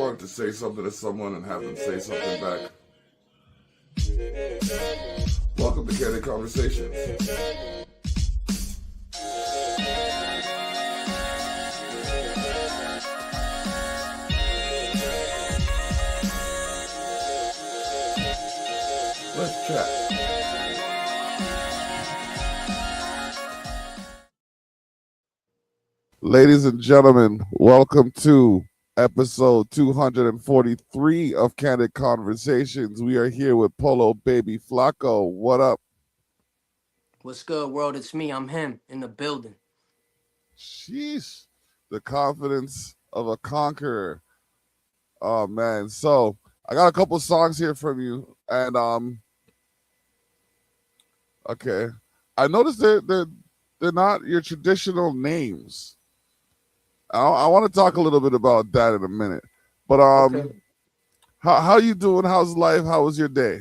wanted to say something to someone and have them say something back? Welcome to Candid Conversations. Let's chat. Ladies and gentlemen, welcome to episode 243 of Candid Conversations. We are here with Polo Baby Flako. What up? What's good, world? It's me. I'm him in the building. Sheesh. The confidence of a conqueror. Oh man. So I got a couple songs here from you. And okay. I noticed they're not your traditional names. I want to talk a little bit about that in a minute. But Okay. how you doing? How's life? How was your day?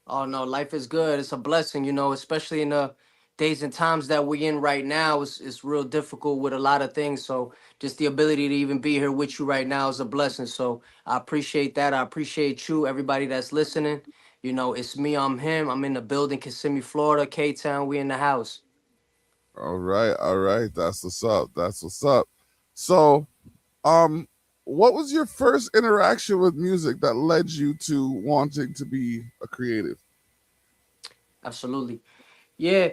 Oh no, life is good. It's a blessing, especially in the days and times that we're in right now. It's real difficult with a lot of things. So just the ability to even be here with you right now is a blessing. So I appreciate that. I appreciate you, everybody that's listening. It's me. I'm him. I'm in the building, Kissimmee, Florida, K-Town. We in the house. All right, all right. That's what's up. That's what's up. So, um, what was your first interaction with music that led you to wanting to be a creative? Absolutely. Yeah,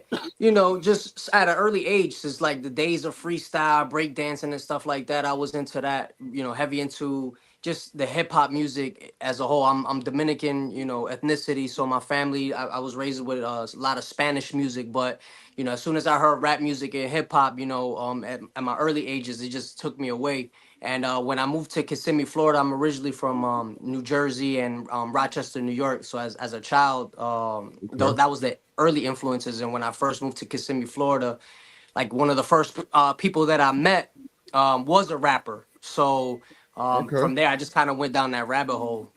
just at an early age, since like the days of freestyle, breakdancing, and stuff like that, I was into that. Heavy into just the hip hop music as a whole. I'm Dominican, ethnicity, so my family, I was raised with a lot of Spanish music. But as soon as I heard rap music and hip hop, at my early ages, it just took me away. And when I moved to Kissimmee, Florida, I'm originally from New Jersey and Rochester, New York. So as a child, Okay. that was the early influences. And when I first moved to Kissimmee, Florida, like one of the first people that I met was a rapper. So Okay. from there, I just kind of went down that rabbit hole.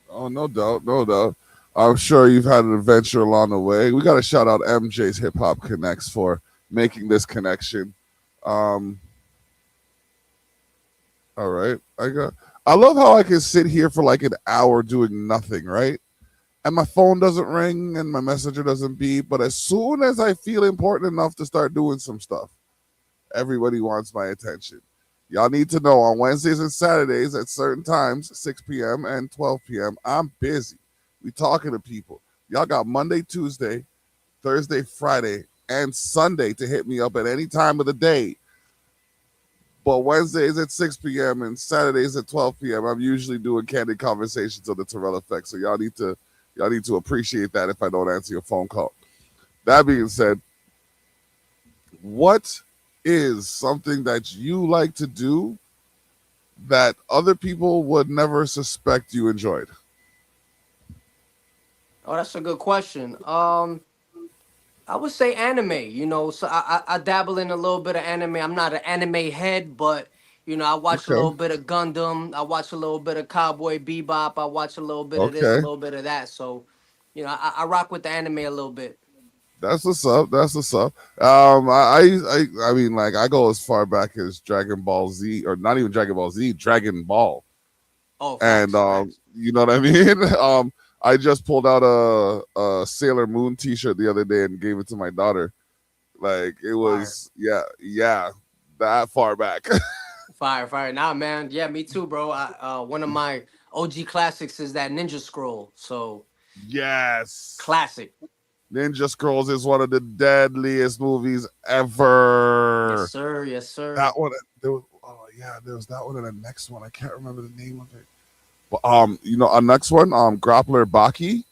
Oh, no doubt, no doubt. I'm sure you've had an adventure along the way. We got to shout out MJ's Hip Hop Connects for making this connection. Um, all right. I love how I can sit here for like an hour doing nothing, right? And my phone doesn't ring and my messenger doesn't beep. But as soon as I feel important enough to start doing some stuff, everybody wants my attention. Y'all need to know on Wednesdays and Saturdays at certain times, 6 p.m. and 12 p.m., I'm busy. We talking to people. Y'all got Monday, Tuesday, Thursday, Friday, and Sunday to hit me up at any time of the day. But Wednesdays at 6 p.m. and Saturdays at 12 p.m., I'm usually doing candid conversations on the Terrell Effect. So y'all need to appreciate that if I don't answer your phone call. That being said, what is something that you like to do that other people would never suspect you enjoyed? Oh, that's a good question. I would say anime, so I dabble in a little bit of anime. I'm not an anime head, but I watch a Okay. little bit of Gundam. I watch a little bit of Cowboy Bebop. I watch a little bit of this, a Okay. little bit of that. So, I rock with the anime a little bit. That's what's up. That's what's up. I mean, like, I go as far back as Dragon Ball Z, or not even Dragon Ball Z, Dragon Ball. Oh, And facts, facts. you know what I mean? I just pulled out a Sailor Moon T-shirt the other day and gave it to my daughter. Like, it Fire, was, yeah, yeah, that far back. fire, fire. Nah, man. Yeah, me too, bro. One of my OG classics is that Ninja Scroll. So Yes. classic. Ninja Scrolls is one of the deadliest movies Yes, ever. sir. Yes, sir. That one, there was, oh yeah, there was that one and the next one. I can't remember the name of it. But our next one, Grappler Baki.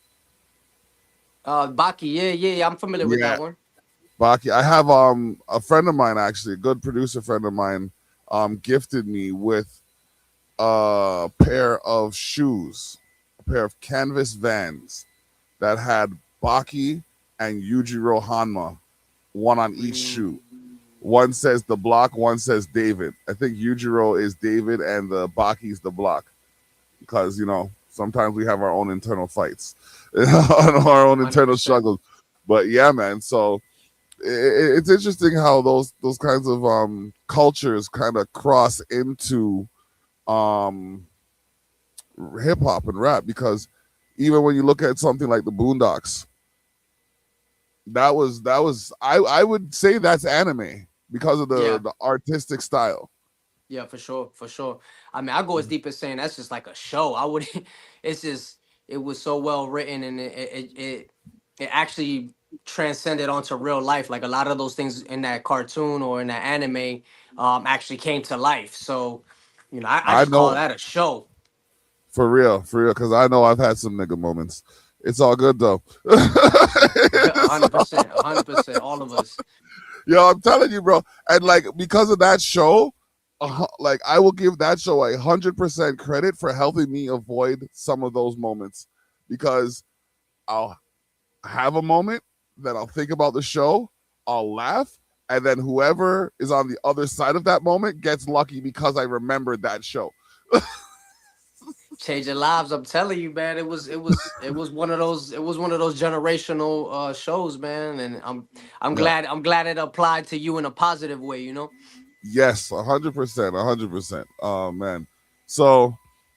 Baki. Yeah, yeah, yeah. I'm familiar with Yeah, that one. Baki. I have a friend of mine, actually, a good producer friend of mine, gifted me with a pair of shoes, a pair of canvas Vans that had Baki and Yujiro Hanma, one on each shoe. Mm, One says the block, one says David. I think Yujiro is David and the Baki's the block, because sometimes we have our own internal fights, our own hundred internal percent. struggles. But yeah, man. So it's interesting how those kinds of cultures kind of cross into um hip hop and rap, because even when you look at something like the Boondocks, that was I would say that's anime because of Yeah. the artistic style. Yeah, for sure, for sure. I mean, I go as deep as saying that's just like a show. I would, it's just it was so well written, and it actually transcended onto real life. Like a lot of those things in that cartoon or in that anime, actually came to life. So, I I just call know, that a show. for real, because I know I've had some nigga moments. It's all good though. A It's hundred all- percent, 100%. All of us. Yo, I'm telling you, bro. And like because of that show, like I will give that show 100% credit for helping me avoid some of those moments, because I'll have a moment, then I'll think about the show, I'll laugh, and then whoever is on the other side of that moment gets lucky because I remembered that show. Changing lives. I'm telling you, man. It was one of those. It was one of those generational shows, man. And I'm Yeah. glad. I'm glad it applied to you in a positive way. You know. Yes, 100%, 100%. Oh man. So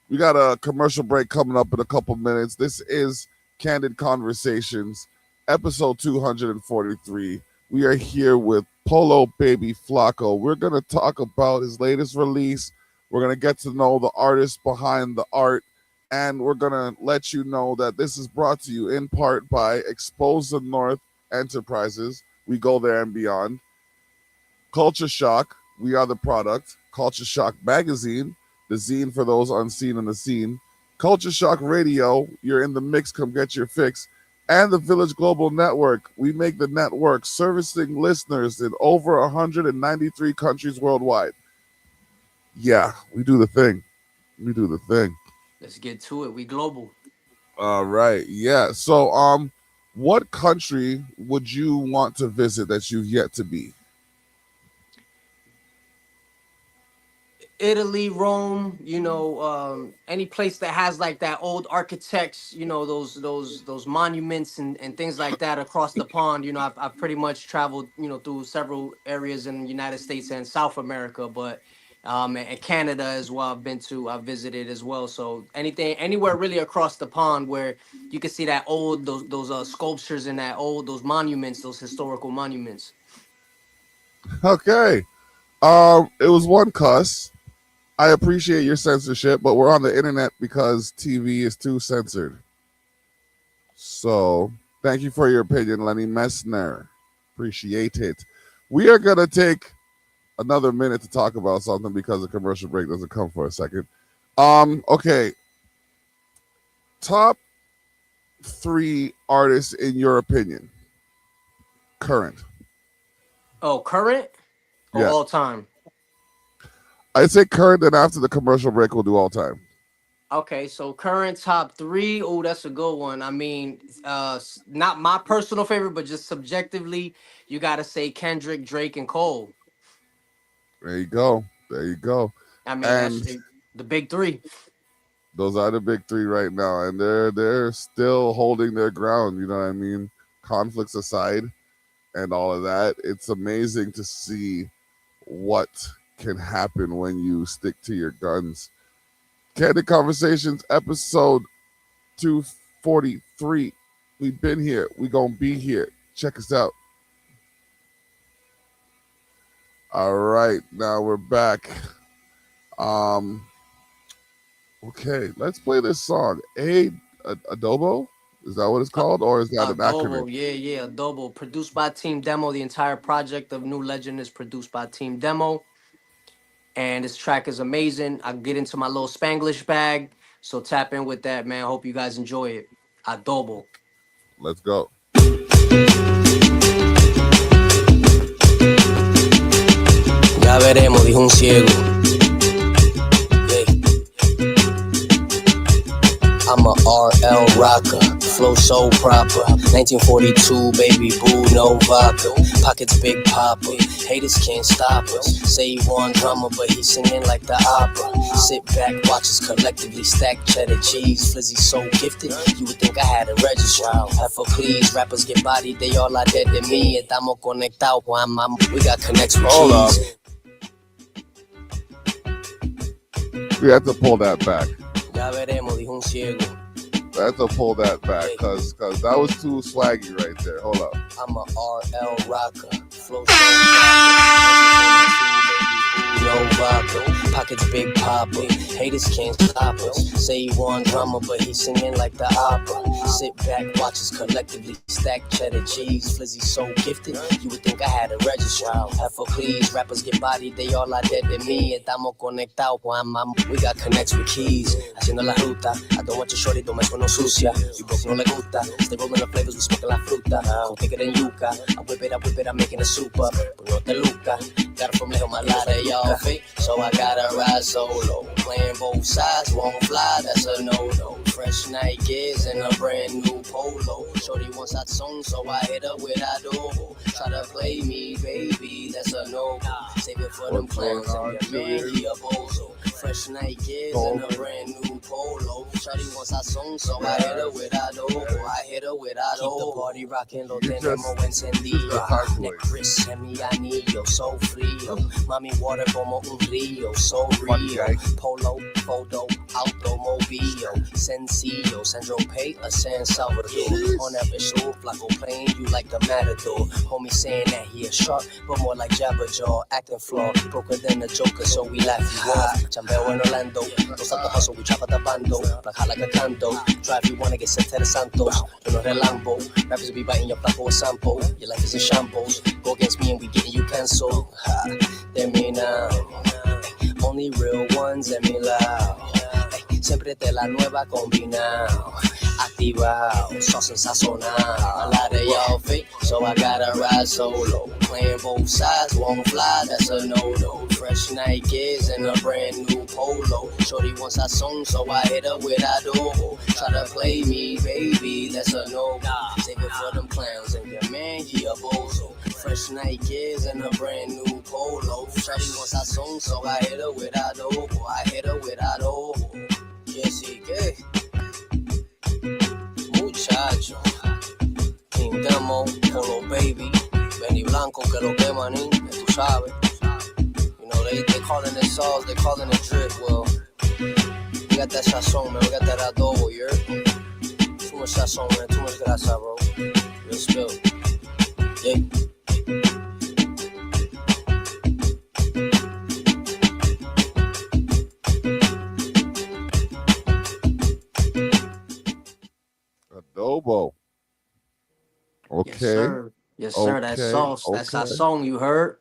we got a commercial break coming up in a couple minutes. This is Candid Conversations, episode 243. We are here with Polo Baby Flako. We're gonna talk about his latest release. We're gonna get to know the artist behind the art, and we're gonna let you know that this is brought to you in part by Expose the North Enterprises. We go there and beyond. Culture Shock, we are the product. Culture Shock Magazine, the zine for those unseen in the scene. Culture Shock Radio, you're in the mix, come get your fix. And the Village Global Network, we make the network servicing listeners in over 193 countries worldwide. Yeah, we do the thing. We do the thing. Let's get to it. We global. All right. Yeah. So, what country would you want to visit that you've yet to be? Italy, Rome, any place that has like that old architects, those monuments and things like that across the pond. I've pretty much traveled, through several areas in the United States and South America, but and Canada as well. I've visited as well. So anywhere really across the pond where you can see that old those sculptures and those monuments, those historical monuments. Okay. It was one cuss. I appreciate your censorship, but we're on the internet because TV is too censored. So thank you for your opinion, Lenny Messner. Appreciate it. We are gonna take another minute to talk about something because the commercial break doesn't come for a second. Okay. Top three artists in your opinion. Current. Oh, current or Yeah. all time? I'd say current, and after the commercial break, we'll do all time. Okay, so current top three. Oh, that's a good one. I mean, not my personal favorite, but just subjectively, you got to say Kendrick, Drake, and Cole. There you go. There you go. I mean, And the big three. those are the big three right now, and they're still holding their ground. You know what I mean? Conflicts aside and all of that, it's amazing to see what can happen when you stick to your guns. Candid Conversations, episode 243. We've been here. We gonna be here. Check us out. All right, now we're back. Um, okay, let's play this song. Adobo? Is that what it's Uh, called, or is that an acronym? Adobo, yeah, Adobo. Produced by Team Demo. The entire project of New Legend is produced by Team Demo, and this track is amazing. I get into my little Spanglish bag, so tap in with that, man. Hope you guys enjoy it. Adobo. Let's go. Ya veremos, dijo un ciego. I'm a RL rocker, flow so proper. 1942, baby boo, no vodka. Pockets big popper, haters can't stop us. Say he want drama, but he singing like the opera. Sit back, watch us collectively stack cheddar cheese. Flizzy so gifted, you would think I had a register. Heifer please, rappers get bodied, they all are dead to me. Estamos conectados, we got connects with keys. We have to pull that back. Ya veremos, dijo un ciego. I have to pull that back because that was too swaggy right there. Hold up. I'm a RL rocker. Flow so rocker. No vodka. Pockets big papa. Haters can't stop us. Say he want drama, but he singing like the opera. Sit back, watch us collectively stack cheddar cheese. Flizzy so gifted, you would think I had a register. Heifer please, rappers get bodied, they all are dead to me. Estamos conectados, Juan, we got connects with keys. Haciendo la ruta, I don't want your shorty, don't mess with no sucia. You broke, no le gusta. Stay rolling the flavors, we smoking la fruta. Go thicker than yuca. I whip it, I'm making a soup up. But no te luca. Got it from lejos, my lot of y'all fake. So I gotta ride solo. Playing both sides, won't fly, that's a no-no. Fresh Nikes and a brand new Polo. Shorty wants that song, so I hit her with adobo. Try to play me, baby, that's a no. Save it for them clowns and your man, he a bozo. Fresh Nikes and a brand new Polo. Shorty wants that song, so I hit her with adobo. Keep the party rocking, lo tenemos encendido. Neck wrist, semi-anillo, so frío. Mami, water como un río, so real. Polo, photo, automobile. Sencillo, Sandro Pay, a San Salvador. On that visual, Flako playing you like the Matador. Homie saying that he a shark, but more like Jabba Jaw. Acting flaw, broker than the Joker, so we laugh you off. Chambeo in Orlando, los santos hustle, we chop at the bando. Black like a canto, drive you wanna get sent to the Santos. You know that Lambo, rappers be biting your Flako a sample. Your life is in shambles, go against me and we getting you cancelled. De mi now, only real ones de mi lado. Siempre te la nueva combinado. Activado, sauce and sazonado. A lot of y'all fake, so I gotta ride solo. Playing both sides, won't fly, that's a no-no. Fresh Nikes and a brand new Polo. Shorty wants that song, so I hit her with adobo. Try to play me, baby, that's a no. Save it for them clowns and your man, he a bozo. Fresh Nikes and a brand new Polo. Shorty wants that song, so I hit her with adobo. Que sí que muchacho, King Demo, Polo Baby, Benny Blanco, que lo que manín, tú sabes. You know, they calling it sauce, they calling it drip. Well, we got that sazon, man, we got that adobo, you heard? Too much sazon, man, too much grasa, bro. Real spill. Yeah. Adobo. Okay. Yes, sir. Yes, sir. That sauce. That's our song you heard.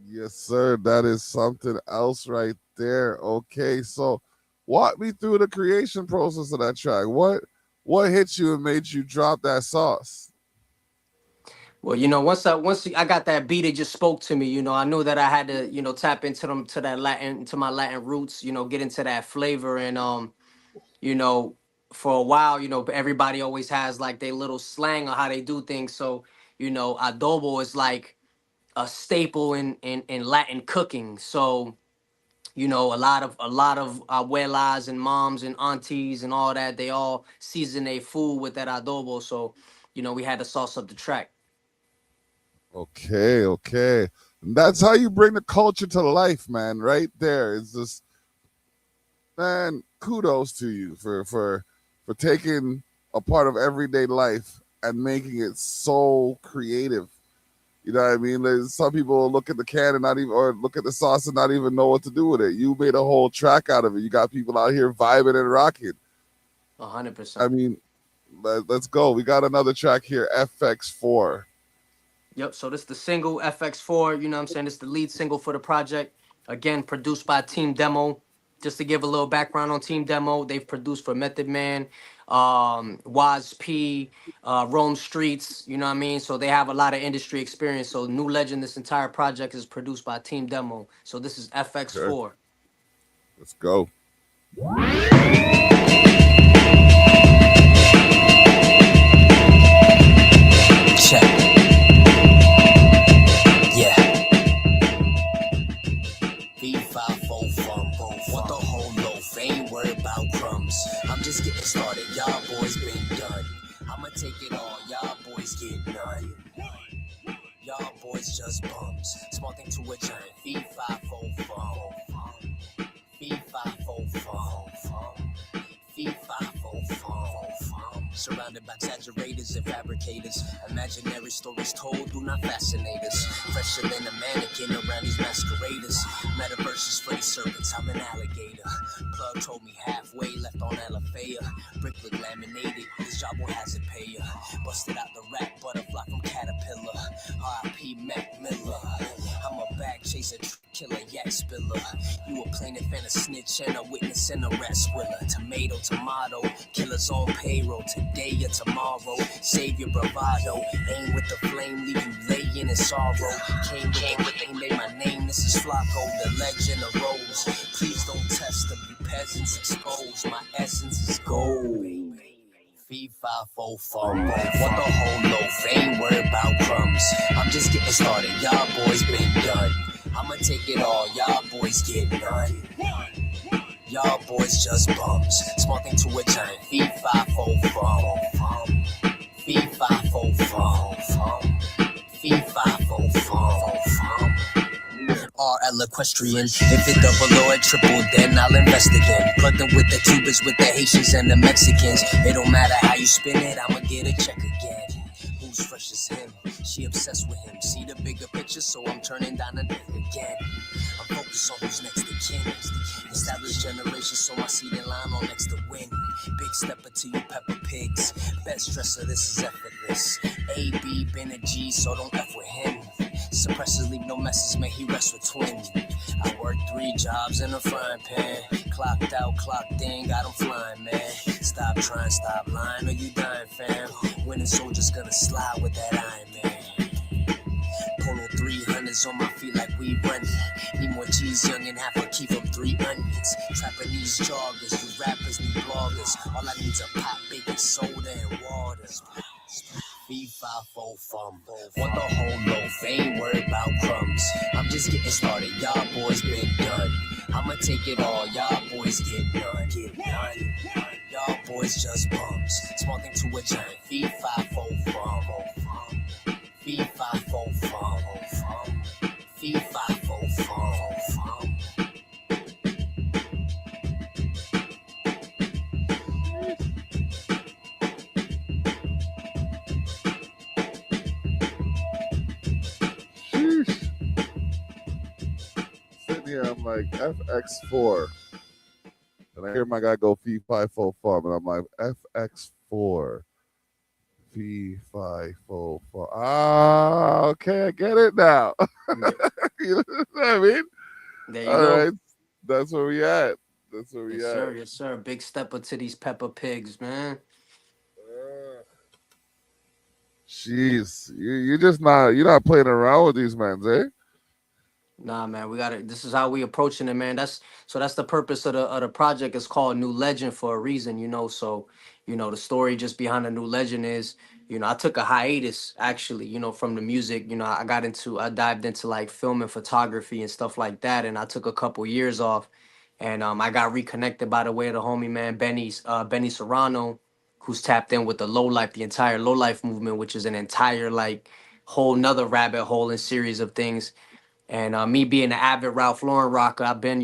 Yes, sir. That is something else right there. Okay. So walk me through the creation process of that track. What hit you and made you drop that sauce? Well, you know, once I got that beat, it just spoke to me. You know, I knew that I had to, you know, tap into my Latin roots. You know, get into that flavor, and you know, for a while, you know, everybody always has like their little slang on how they do things. So, you know, adobo is like a staple in Latin cooking. So, you know, a lot of abuelas and moms and aunties and all that, they all season their food with that adobo. So, you know, we had to sauce up the track. Okay. And that's how you bring the culture to life, man. Right there. It's just, man, kudos to you for taking a part of everyday life and making it so creative. You know what I mean? Some people look at the can and not even, or look at the sauce and not even know what to do with it. You made a whole track out of it. You got people out here vibing and rocking. 100%. I mean, let's go. We got another track here, FX4. Yep. So this is the single FX4. You know what I'm saying? It's the lead single for the project. Again, produced by Team Demo. Just to give a little background on Team Demo, they've produced for Method Man, Waz P, Rome Streets. You know what I mean? So they have a lot of industry experience. So New Legend, this entire project is produced by Team Demo. So this is FX4. Okay. Let's go. Check. Yeah. B54 fumble. Want the whole loaf, ain't worried about crumbs. I'm just getting started, y'all boys been done. I'ma take it all, y'all boys get none. Y'all boys just bums. Small thing to a giant. B54 fumble. B54 Exaggerators and fabricators, imaginary stories told do not fascinate us. Fresher than a mannequin around these masqueraders. Metaverses for these serpents, I'm an alligator. Plug told me halfway left on Alafaya. Bricklet laminated, this job won't hazard pay ya. Busted out the rap butterfly from Caterpillar. R.I.P. Mac Miller. I'm a bag chaser, killer, yak spiller. You a plaintiff and a snitch and a witness and a rat squiller. Tomato, tomato, killers on payroll today or tomorrow. Save your bravado, aim with the flame, leave you laying in sorrow. Came with the made my name. This is Flako, the legend arose. Please don't test them, you peasants expose. My essence is gold. Fee, fi, fo, fum. Want the whole loaf, ain't worried about crumbs. I'm just getting started, y'all boys been done. I'ma take it all, y'all boys get none. Y'all boys just bums. Small thing to a giant. Fee, fi, fo, fum. Fee, fi, fo, fum. Fee, fi, fo, fum. RL equestrian. If it double or it triple, then I'll invest again. Plug them with the Cubans, with the Haitians and the Mexicans. It don't matter how you spin it, I'ma get a check again. Who's fresh as him? She obsessed with him. See the bigger picture, so I'm turning down a nigga again. I'm focused on who's next to kin. Established generation, so my seat in line on next to win. Big stepper to you Peppa Pigs. Best dresser, this is effortless. A.B. been a G, so don't F with him. Suppressors leave no messes, man, he rests with twins. I worked 3 jobs in a frying pan. Clocked out, clocked in, got him flying, man. Stop trying, stop lying, or you dying, fam. Winning soldier's gonna slide with that Iron Man. Polo 300s on my feet like we run. Need more cheese, young and half a key from 3 onions. Trapping these joggers, you rappers need bloggers. All I need's a pop, baking soda and water. Fee, fi, fo, fum. Want the whole loaf, ain't worried about crumbs. I'm just getting started, y'all boys been done. I'ma take it all, y'all boys get none. Y'all boys just bums. Small thing to a giant. Fee, fi, fo, fum. Fee, fi, fo, fum. Fee, fi, fo, fum. Sitting here, I'm like FX4, and I hear my guy go fee fi fo fum, and I'm like FX4, fee fi fo fum. Ah, okay, I get it now. You know what I mean? There you All go. right, that's where we at. That's where we Yes, at. sir. Yes, sir. Big stepper to these Peppa Pigs, man. Jeez, you just not you're not playing around with these men, eh? Nah, man, we got to This is how we approaching it, man. That's the purpose of the project. It's called New Legend for a reason, you know. So, the story just behind the New Legend is, I took a hiatus actually, from the music. I dived into like film and photography and stuff like that, and I took a couple years off, and I got reconnected by the way of the homie man Benny Serrano, who's tapped in with the entire low life movement, which is an entire like whole nother rabbit hole and series of things. And me being an avid Ralph Lauren rocker, I've been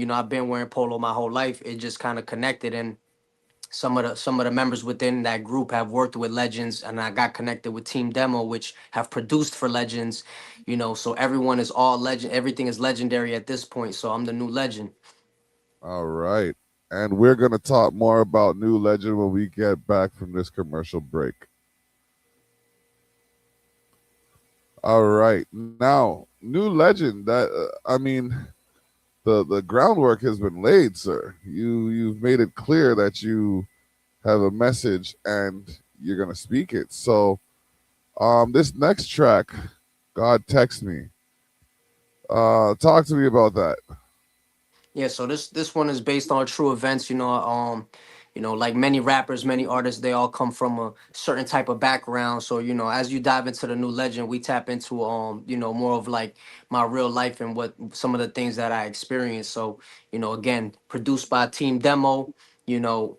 wearing polo my whole life. It just kind of connected, and some of the members within that group have worked with legends, and I got connected with Team Demo, which have produced for legends. So everyone is all legend. Everything is legendary at this point. So I'm the new legend. All right, and we're gonna talk more about New Legend when we get back from this commercial break. All right, now New Legend. I mean, the groundwork has been laid, sir. You've made it clear that you have a message and you're gonna speak it. So, this next track, God Text Me. Talk to me about that. Yeah, so this one is based on true events. Like many rappers, many artists, they all come from a certain type of background. So as you dive into the New Legend, we tap into more of like my real life and what some of the things that I experienced. So again, produced by Team Demo. You know,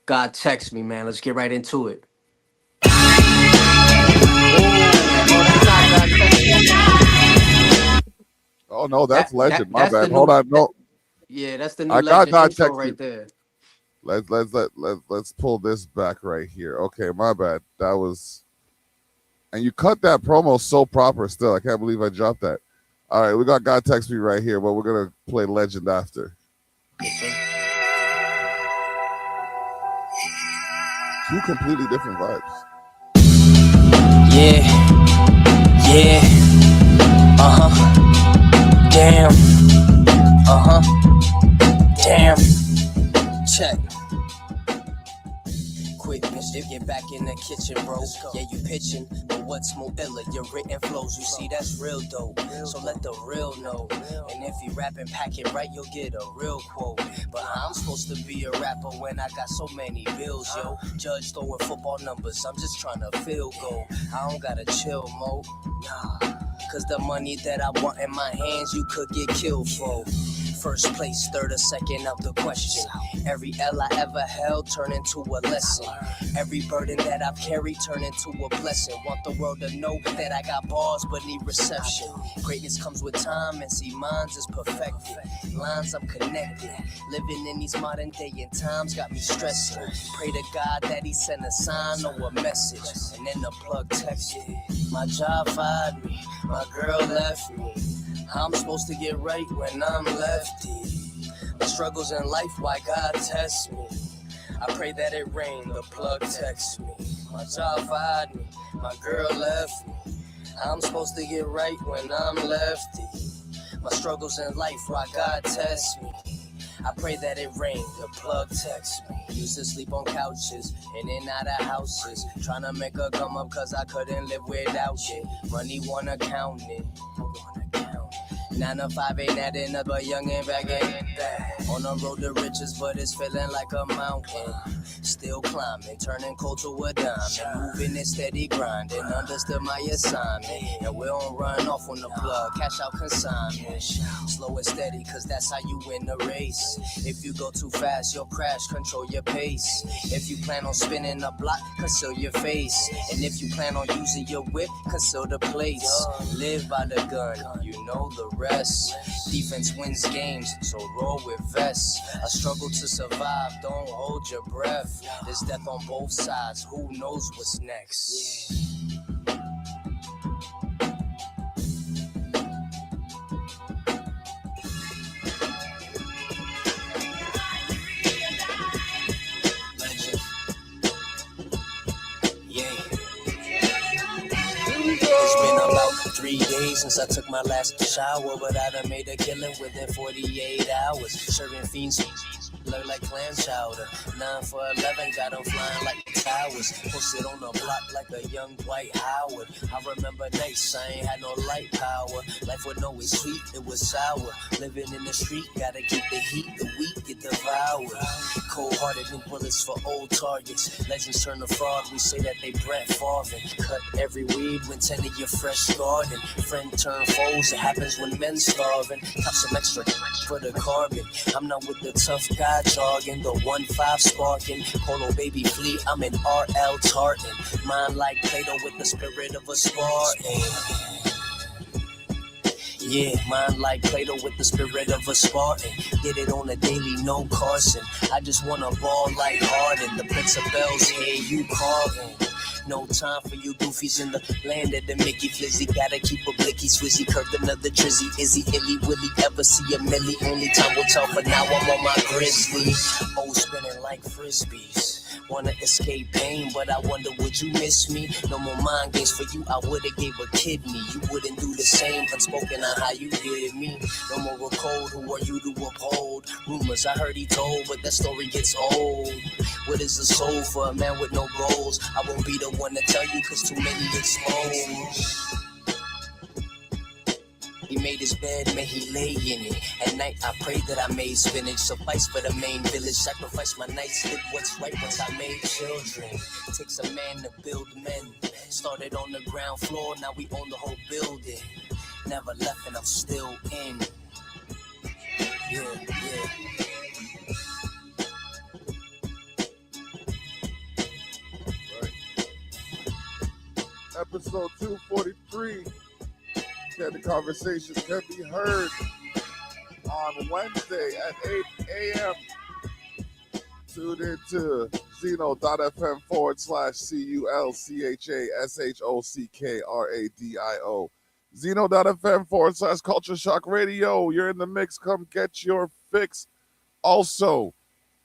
God Text Me, man. Let's get right into it. Oh, that's not God Text Me. Oh no, That that's that Legend. My that's the bad. Hold new. on. No, Yeah, that's the New I got Legend God intro Text Me. right there. Let's pull this back right here. Okay, my bad. That was, and you cut that promo so proper. Still, I can't believe I dropped that. All right, we got God Text Me right here, but we're gonna play Legend after. Two completely different vibes. Yeah, yeah, damn, damn, check. Quick, bitch, get back in the kitchen, bro. Yeah, you pitching, but what's more illa? Your written flows, you see, that's real dope. So let the real know. And if you rap and pack it right, you'll get a real quote. But I'm supposed to be a rapper when I got so many bills, yo. Judge throwing football numbers, I'm just trying to feel goal. I don't gotta chill, mo. Nah. Cause the money that I want in my hands, you could get killed for. First place, third or second out the question. Every L I ever held turned into a lesson. Every burden that I've carried turned into a blessing. Want the world to know that I got balls but need reception. Greatness comes with time and see mine's is perfected. Lines I'm connected. Living in these modern day and times got me stressing. Pray to God that he send a sign or a message. And then the plug texted. My job fired me, my girl left me. I'm supposed to get right when I'm lefty. My struggles in life, why God tests me. I pray that it rain, the plug texts me. My job fired me, my girl left me. I'm supposed to get right when I'm lefty. My struggles in life, why God tests me. I pray that it rain, the plug texts me. Used to sleep on couches, in and out of houses. Trying to make a come up cause I couldn't live without it. Money wanna count it. 9 to 5 ain't adding up, but young and back ain't back. On the road to riches, but it's feeling like a mountain. Still climbing, turning cold to a diamond. Moving in steady grinding, understood my assignment. And we don't run off on the plug, cash out consignment. Slow and steady, cause that's how you win the race. If you go too fast, you'll crash, control your pace. If you plan on spinning a block, conceal your face. And if you plan on using your whip, conceal the place. Live by the gun, you know the rest. Defense wins games, so roll with vests. A struggle to survive, don't hold your breath. There's death on both sides, who knows what's next? Legend. Yeah. It's been about 3 days since I took my last shower, but I done made a killing within 48 hours. Serving fiends look like clam chowder. 9 for 11, got them flying like towers. Posted on the block like a young Dwight Howard. I remember nights, I ain't had no light power. Life wasn't always sweet, it was sour. Living in the street, gotta keep the heat, the weak get devoured. Cold-hearted new bullets for old targets. Legends turn to fraud, we say that they Brett Favre. Cut every weed when tending your fresh garden. Friend turn foes, it happens when men starving. Cop some extra for the carbon. I'm not with the tough guy jogging, the 1-5 sparking. Polo Baby Flako, I'm in RL Tartan. Mind like Plato with the spirit of a Spartan. Yeah, mind like Plato with the spirit of a Spartan. Get it on a daily, no Carson. I just wanna ball like Harden. The Prince of Bells, hey, you Carvin'. No time for you goofies in the land of the Mickey Flizzy. Gotta keep a blicky swizzy, curved another trizzy. Izzy, illy, willy, ever see a millie? Only time will tell, but now I'm on my grizzly. Oh, spinning like frisbees. Wanna escape pain, but I wonder would you miss me? No more mind games for you, I would've gave a kidney. You wouldn't do the same, unspoken on how you did me. No more a code, who are you to uphold? Rumors I heard he told, but that story gets old. What is the soul for a man with no goals? I won't be the one to tell you, cause too many exposed. He made his bed, may he lay in it. At night I pray that I made spinach. Suffice for the main village. Sacrifice my nights, did what's right once I made children. Takes a man to build men. Started on the ground floor, now we own the whole building. Never left and I'm still in. Yeah. Episode 243. And the conversation can be heard on Wednesday at 8 a.m. Tune into Zeno.fm/CULCHASHOCKRADIO. Zeno.fm/Culture Shock Radio. You're in the mix. Come get your fix. Also,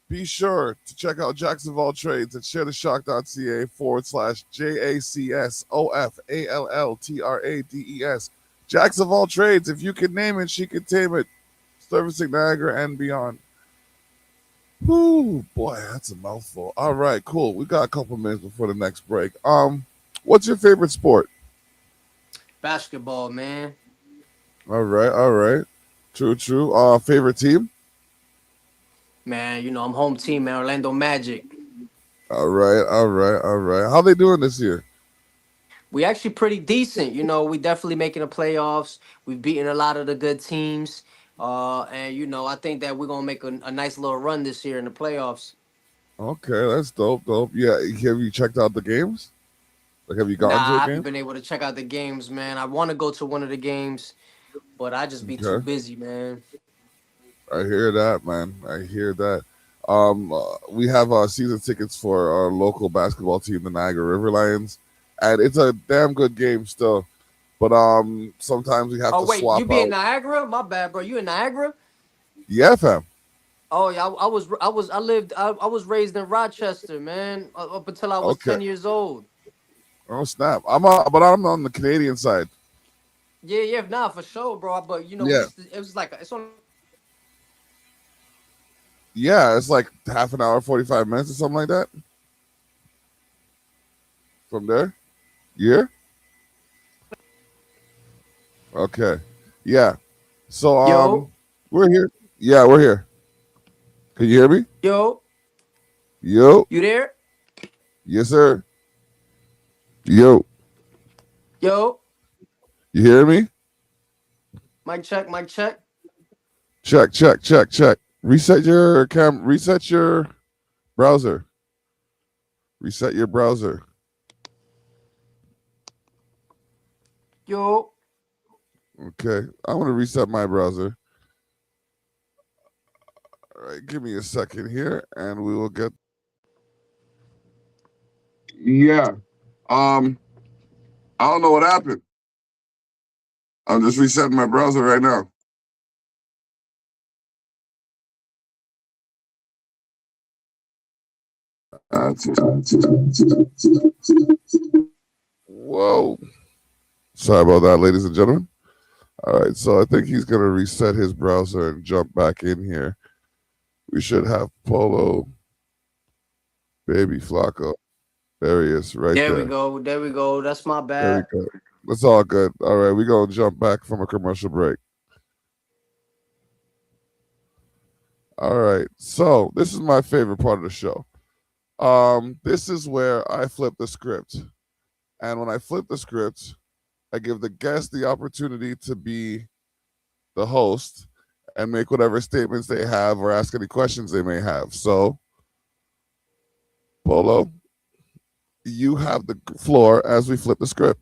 be sure to check out Jackson of all trades at sharestheshock.ca/JACSOFALLTRADES. Jacks of all trades. If you can name it, she can tame it. Servicing Niagara and beyond. Whoo, boy, that's a mouthful. All right, cool. We got a couple minutes before the next break. What's your favorite sport? Basketball, man. All right, all right. True, true. Favorite team? Man, I'm home team, man. Orlando Magic. All right, all right, all right. How they doing this year? We actually pretty decent. We definitely making the playoffs. We've beaten a lot of the good teams. And I think that we're gonna make a nice little run this year in the playoffs. Okay, that's dope, dope. Yeah, have you checked out the games? Like, have you Nah, gotten to a I haven't game? been able to check out the games, man. I want to go to one of the games, but I just be too Okay, busy, man. I hear that, man. I hear that. We have season tickets for our local basketball team, the Niagara River Lions, and it's a damn good game still. But sometimes we have Oh to wait, you swap be in out. Niagara? My bad, bro. You in Niagara? Yeah, fam. Oh yeah, I was raised in Rochester, man, up until I was Okay. 10 years old. Oh snap. But I'm on the Canadian side. Yeah, yeah, nah, for sure, bro. But we Yeah. used to. It was like it's only Yeah, it's like half an hour, 45 minutes or something like that from there. Yeah. Okay. Yeah. So yo, we're here. Yeah, we're here. Can you hear me? yo, Yo. you there? Yes, sir. Yo. Yo, You hear me? mic check, mic check. Check, check, check, check. Reset your cam. Reset your browser. Reset your browser. Yo, Okay. I'm gonna reset my browser. All right. Give me a second here, and we will get. Yeah. Um. I don't know what happened. I'm just resetting my browser right now. Whoa. Sorry about that, ladies and gentlemen. All right, so I think he's going to reset his browser and jump back in here. We should have Polo Baby Flako. There he is, right there we there. go, there we go. That's my There we bad. go. That's all good. All right, we're going to jump back from a commercial break. All right, so this is my favorite part of the show. This is where I flip the script. And when I flip the script, I give the guest the opportunity to be the host and make whatever statements they have or ask any questions they may have. So, Polo, you have the floor as we flip the script.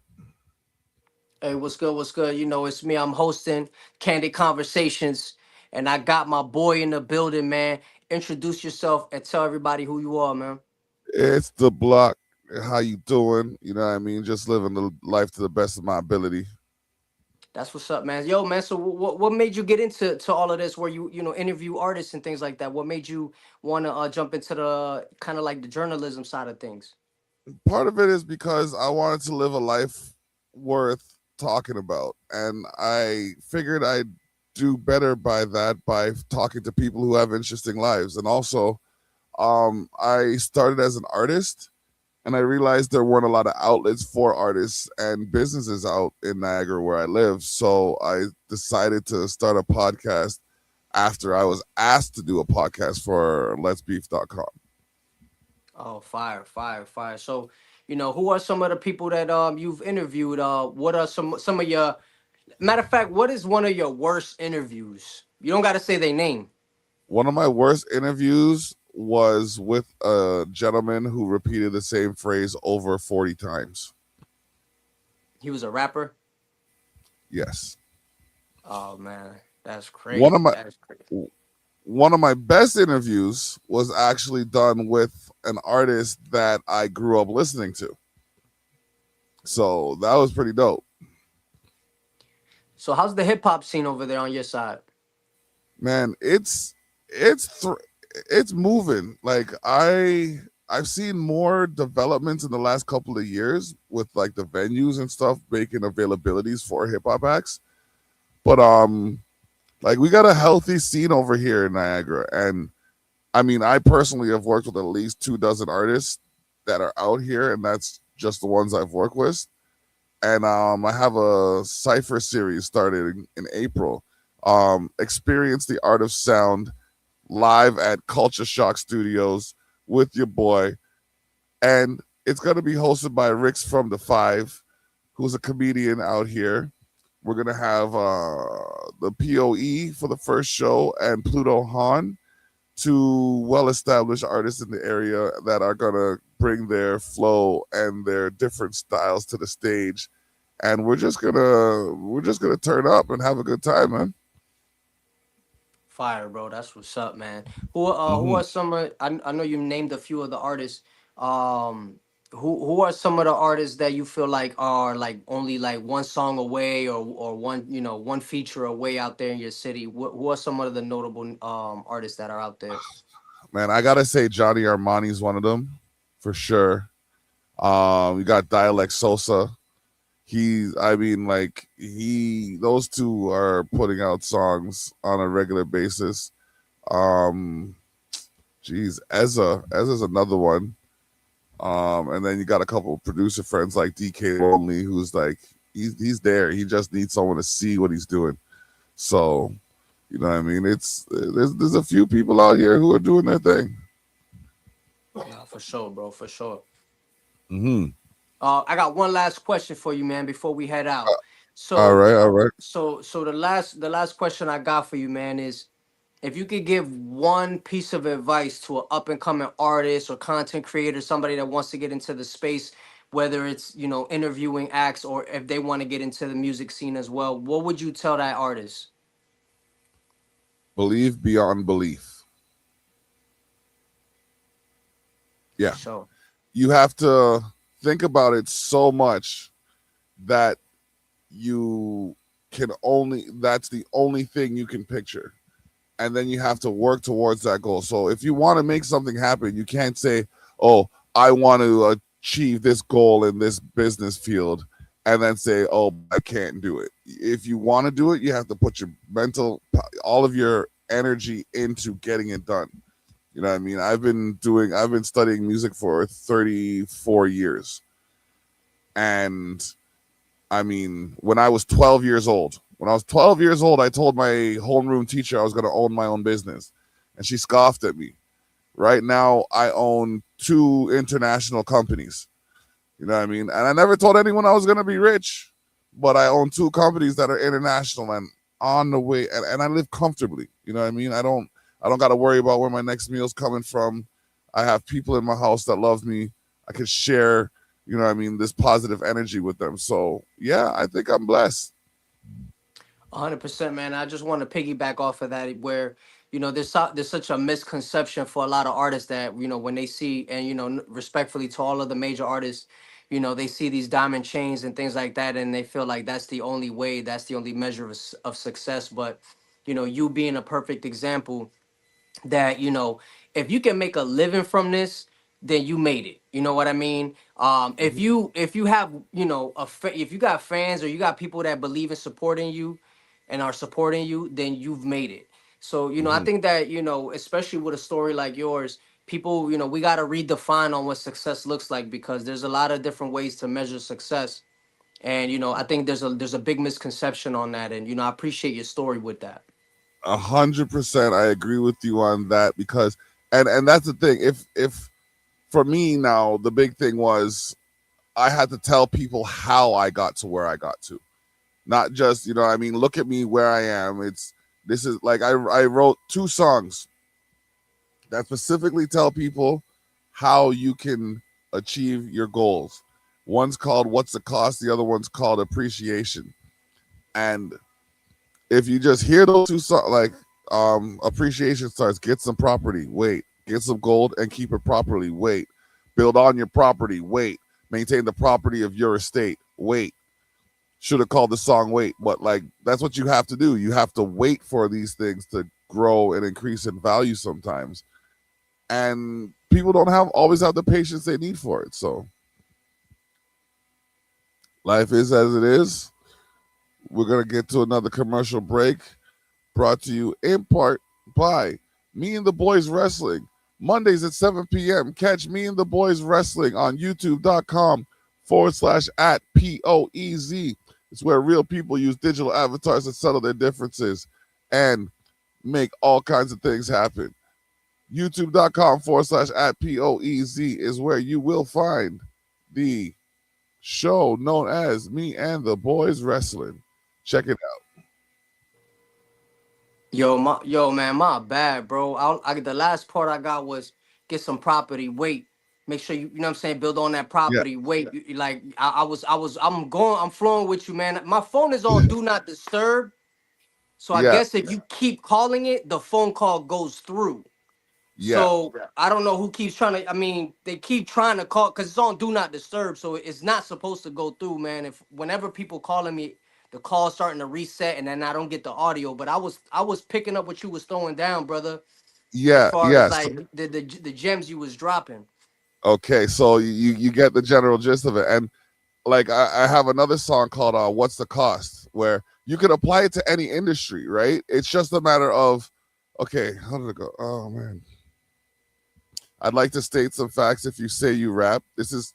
Hey, what's good? What's good? It's me. I'm hosting Candid Conversations, and I got my boy in the building, man. Introduce yourself and tell everybody who you are, man. It's the block. How you doing? You know what I mean? Just living the life to the best of my ability. That's what's up, man. Yo, man. So, what made you get into all of this? Where you interview artists and things like that? What made you want to jump into the kind of like the journalism side of things? Part of it is because I wanted to live a life worth talking about. And I figured I'd do better by that by talking to people who have interesting lives. And also, I started as an artist and I realized there weren't a lot of outlets for artists and businesses out in Niagara where I live. So I decided to start a podcast after I was asked to do a podcast for letsbeef.com. Oh, fire, fire, fire. So, who are some of the people that you've interviewed? What are some of your matter of fact? What is one of your worst interviews? You don't got to say their name. One of my worst interviews was with a gentleman who repeated the same phrase over 40 times. He was a rapper. Yes. Oh man, that's One of crazy. my That's crazy. one of my best interviews was actually done with an artist that I grew up listening to. So that was pretty dope. So how's the hip hop scene over there on your side? Man, it's moving. Like I've seen more developments in the last couple of years with like the venues and stuff making availabilities for hip hop acts. But like we got a healthy scene over here in Niagara, and I mean I personally have worked with at least 2 dozen artists that are out here, and that's just the ones I've worked with. And I have a cipher series started in April. Experience the art of sound live at Culture Shock Studios with your boy, and it's gonna be hosted by Rix from the Five, who's a comedian out here. We're gonna have the POE for the first show and Pluto Han, two well-established artists in the area that are gonna bring their flow and their different styles to the stage, and we're just gonna turn up and have a good time, man. Fire, bro. That's what's up, man. Who Hmm. are some of I know you named a few of the artists. Um who are some of the artists that you feel like are like only like one song away or one, one feature away out there in your city? Who are some of the notable artists that are out there? Man, I gotta say Johnny Armani's one of them for sure. We got Dialect Sosa. I mean, like those two are putting out songs on a regular basis. Um, geez, Ezza's another one. And then you got a couple of producer friends like DK Only, who's like he's there. He just needs someone to see what he's doing. So, you know what I mean? There's a few people out here who are doing their thing. Nah, for sure, bro, for sure. Hmm. I got one last question for you, man, before we head out. All So right, all right. so the last question I got for you, man, is if you could give one piece of advice to an up and coming artist or content creator, somebody that wants to get into the space, whether it's, interviewing acts or if they want to get into the music scene as well, what would you tell that artist? Believe beyond belief. For Yeah, sure. you have to think about it so much that you that's the only thing you can picture, and then you have to work towards that goal. So if you want to make something happen, you can't say, oh, I want to achieve this goal in this business field, and then say, oh, I can't do it. If you want to do it, you have to put your all of your energy into getting it done. You know what I mean? I've been studying music for 34 years. And I mean, when I was 12 years old, I told my homeroom teacher I was going to own my own business. And she scoffed at me. Right now, I own 2 international companies. You know what I mean? And I never told anyone I was going to be rich, but I own 2 companies that are international and on the way, and I live comfortably. You know what I mean? I don't got to worry about where my next meal's coming from. I have people in my house that love me. I can share, you know what I mean, this positive energy with them. So yeah, I think I'm blessed. 100%, man. I just want to piggyback off of that, where there's such a misconception for a lot of artists that when they see, and respectfully to all of the major artists, they see these diamond chains and things like that, and they feel like that's the only way, that's the only measure of success. But you being a perfect example that if you can make a living from this, then you made it. You know what I mean? If you have, if you got fans or you got people that believe in supporting you and are supporting you, then you've made it. So I Mm-hmm. think that especially with a story like yours, people, we got to redefine on what success looks like, because there's a lot of different ways to measure success. And I think there's a big misconception on that, and I appreciate your story with that. 100%, I agree with you on that because, and that's the thing. If for me now, the big thing was I had to tell people how I got to where I got to, not just I mean, look at me where I am. This is like I wrote 2 songs that specifically tell people how you can achieve your goals. One's called "What's the Cost," the other one's called "Appreciation." And if you just hear those 2 songs, like Appreciation starts. Get some property. Wait. Get some gold and keep it properly. Wait. Build on your property. Wait. Maintain the property of your estate. Wait. Should have called the song Wait, but like that's what you have to do. You have to wait for these things to grow and increase in value sometimes. And people don't have always have the patience they need for it. So life is as it is. We're gonna get to another commercial break. Brought to you in part by Me and the Boys Wrestling. Mondays at 7 p.m. Catch Me and the Boys Wrestling on youtube.com/at POEZ. It's where real people use digital avatars to settle their differences and make all kinds of things happen. youtube.com/at POEZ is where you will find the show known as Me and the Boys Wrestling. Check it out. Yo, man, my bad, bro. The last part I got was get some property. Wait, make sure you know what I'm saying. Build on that Yeah, property. Wait, like I'm flowing with you, man. My phone is on do not disturb, so I yeah, guess if you keep calling it, the phone call goes through. yeah, So I don't know who keeps trying to. I mean, they keep trying to call because it's on do not disturb, so it's not supposed to go through, man. If whenever people calling me, the call's starting to reset, and then I don't get the audio. But I was picking up what you was throwing down, brother, as yeah, far as yeah. So, like the gems you was dropping. okay, so you get the general gist of it, and like I have another song called "What's the Cost," where you can apply it to any industry, right? It's just a matter of, okay, how did it go? Oh man, I'd like to state some facts. If you say you rap, this is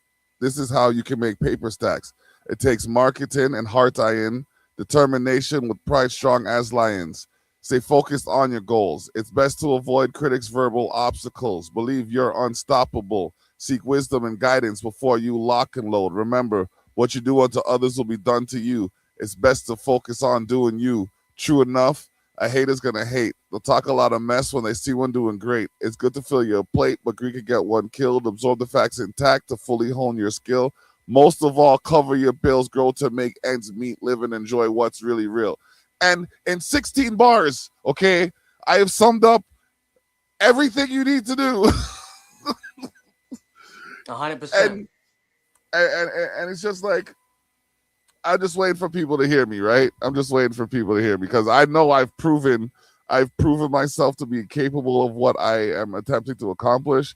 how you can make paper stacks. It takes marketing and heart iron, determination with pride strong as lions. Stay focused on your goals. It's best to avoid critics' verbal obstacles. Believe you're unstoppable. Seek wisdom and guidance before you lock and load. Remember, what you do unto others will be done to you. It's best to focus on doing you. True enough, a hater's gonna hate. They'll talk a lot of mess when they see one doing great. It's good to fill your plate, but greed can get one killed. Absorb the facts intact to fully hone your skill. Most of all, cover your bills, grow to make ends meet, live and enjoy what's really real. And in 16 bars, okay, I have summed up everything you need to do. 100%. And it's just like I'm just waiting for people to hear me, right? I'm just waiting for people to hear me because I know I've proven myself to be capable of what I am attempting to accomplish.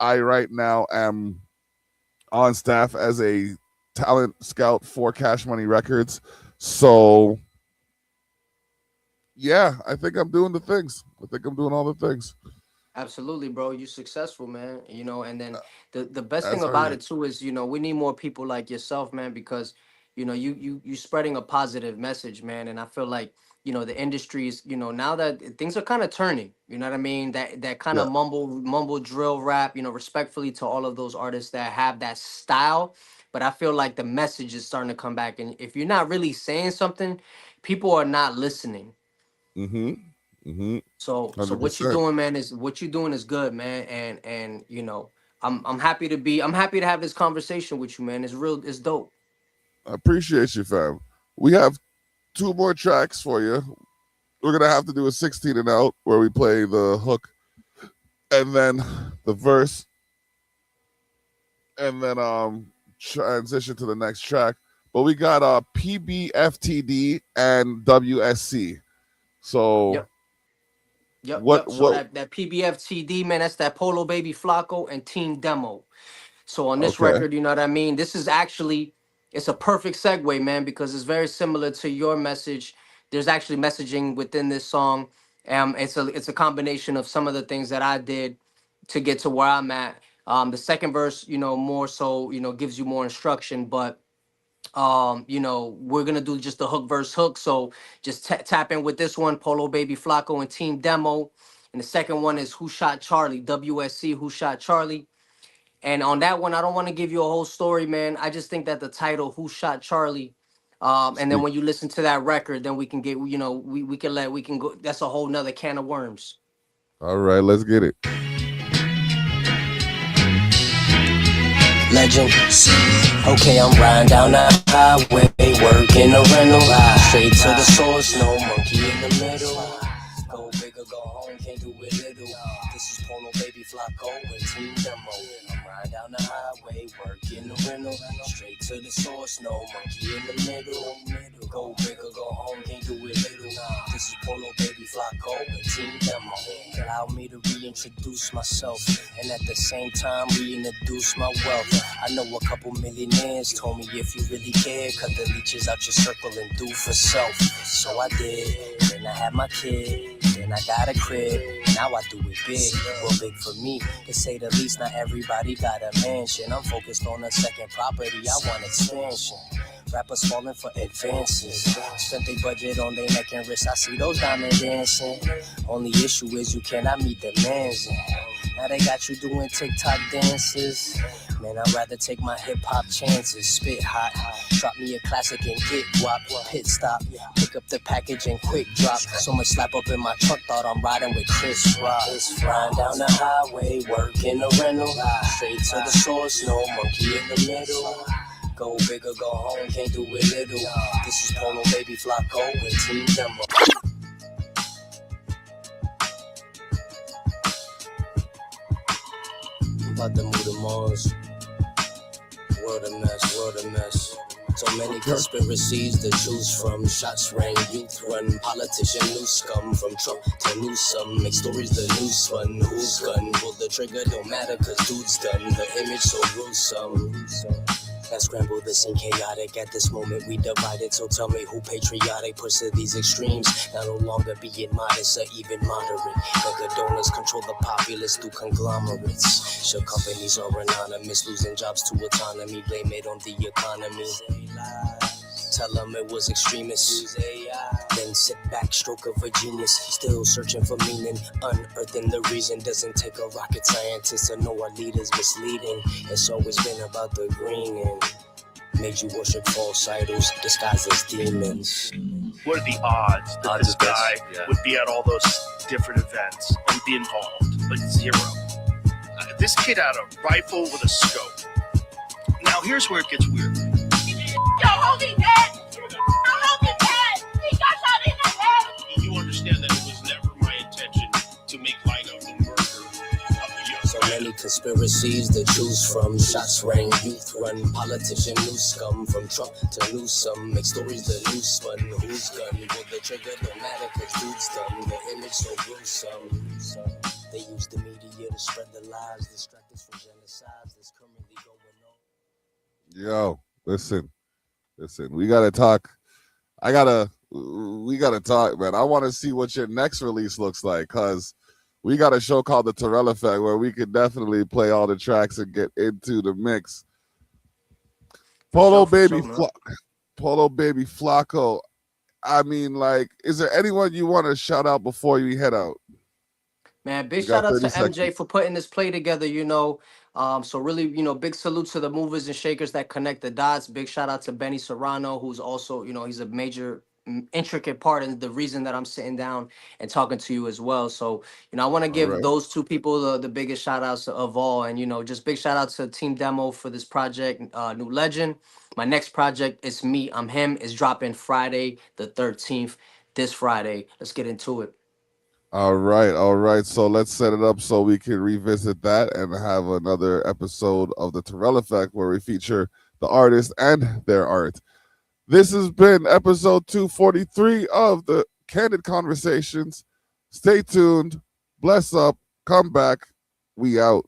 I right now am on staff as a talent scout for Cash Money Records. So yeah, I think I'm doing the things. I think I'm doing all the things. Absolutely, bro. You're successful, man. And then the best thing As are about you. it too is, we need more people like yourself, man, because you spreading a positive message, man. And I feel like, the industry is, now that things are kind of turning, you know what I mean? That kind Yeah. of mumble drill rap, respectfully to all of those artists that have that style. But I feel like the message is starting to come back. And if you're not really saying something, people are not listening. Mm-hmm. Mm-hmm. So what you're 100%. doing, man, is what you're doing is good, man. And I'm happy to have this conversation with you, man. It's real, it's dope. I appreciate you, fam. We have two more tracks for you. We're gonna have to do a 16 and out where we play the hook and then the verse and then transition to the next track. But we got PBFTD and WSC. So Yep, yep, what yep. So what that PBF man, that's that Polo Baby Flako and Team Demo. So on this okay. record, you know what I mean? This is actually it's a perfect segue, man, because it's very similar to your message. There's actually messaging within this song. It's a combination of some of the things that I did to get to where I'm at. The second verse, more so, gives you more instruction, but we're gonna do just the hook verse hook. So just tap in with this one, Polo Baby Flako and Team Demo. And the second one is Who Shot Charlie, WSC, Who Shot Charlie. And on that one, I don't want to give you a whole story, man. I just think that the title, Who Shot Charlie, and then Speak. when you listen to that record, then we can get, we can go, that's a whole nother can of worms. All right, let's get it. Legend. Okay, I'm riding down the highway, working a rental. Straight to the source, no monkey in the middle. Go big or This is Polo Baby Flako and Team Demo. I'm riding down the highway, working the rental. Straight to the source, no monkey in the middle. Go big or go home, can't do it little. This is Polo Baby Flako and Team Demo. Allow me to reintroduce myself and at the same time reintroduce my wealth. I know a couple millionaires told me if you really care, cut the leeches out your circle and do for self. So I did, then I had my kid, then I got a crib, now I do it big. Well, big for me, to say the least, not everybody got a mansion. I'm focused on a second property, I want expansion. Rappers falling for advances. Spent their budget on their neck and wrist. I see those diamond dancing. Only issue is you cannot meet the man's. Now they got you doing TikTok dances. Man, I'd rather take my hip-hop chances. Spit hot, drop me a classic and get guap. Pit stop, pick up the package and quick drop. So much slap up in my truck, thought I'm riding with Chris Rock. Flying down the highway, working a rental. Straight to the source, no monkey in the middle. Go big or go home, can't do it little. This is Polo Baby Flako and Team Demo. I'm about to move to Mars. World a mess, world a mess. So many conspiracies to choose from. Shots rang, youth run, politician new scum. From Trump to Newsom, make stories the news fun. Who's gun? Pull the trigger, don't matter cause dude's done. The image so gruesome. That scramble, this ain't chaotic. At this moment we divided, so tell me who patriotic. Push to these extremes, now no longer being modest or even moderate. Mega donors control the populace through conglomerates. Sure companies are anonymous, losing jobs to autonomy. Blame it on the economy. Tell them it was extremists. Then sit back, stroke of a genius. Still searching for meaning, unearthing the reason. Doesn't take a rocket scientist to know our leaders misleading. It's always been about the green and made you worship false idols disguised as demons. What are the odds that this guy would be at all those different events and be involved? Like zero. This kid had a rifle with a scope. Now here's where it gets weird. Yo, holy dead! Holy dead! He got shot in the head! You understand that it was never my intention to make light of the murder of a young So many conspiracies to choose from. Shots rang, youth run, politician new scum. From Trump to Newsom, make stories the news fun. Who's gun? Pull the trigger, don't matter cause dude's done. The image so gruesome. They use the media to spread the lies, distract us from genocides that's currently going on. Yo, listen, we gotta talk. We gotta talk, man. I want to see what your next release looks like, cause we got a show called The Terrell Effect where we could definitely play all the tracks and get into the mix. Polo Baby Flako. I mean, like, is there anyone you want to shout out before you head out? Man, big You got shout out to 30 MJ seconds. for putting this play together, you know. So really, you know, big salute to the movers and shakers that connect the dots. Big shout out to Benny Serrano, who's also, you know, he's a major intricate part in the reason that I'm sitting down and talking to you as well. So, you know, I want to All give right. those two people the biggest shout outs of all. And, you know, just big shout out to Team Demo for this project, New Legend. My next project is Me, I'm Him, is dropping Friday the 13th, this Friday. Let's get into it. All right. So let's set it up so we can revisit that and have another episode of the Terrell Effect where we feature the artist and their art. This has been episode 243 of the Candid Conversations. Stay tuned. Bless up. Come back. We out.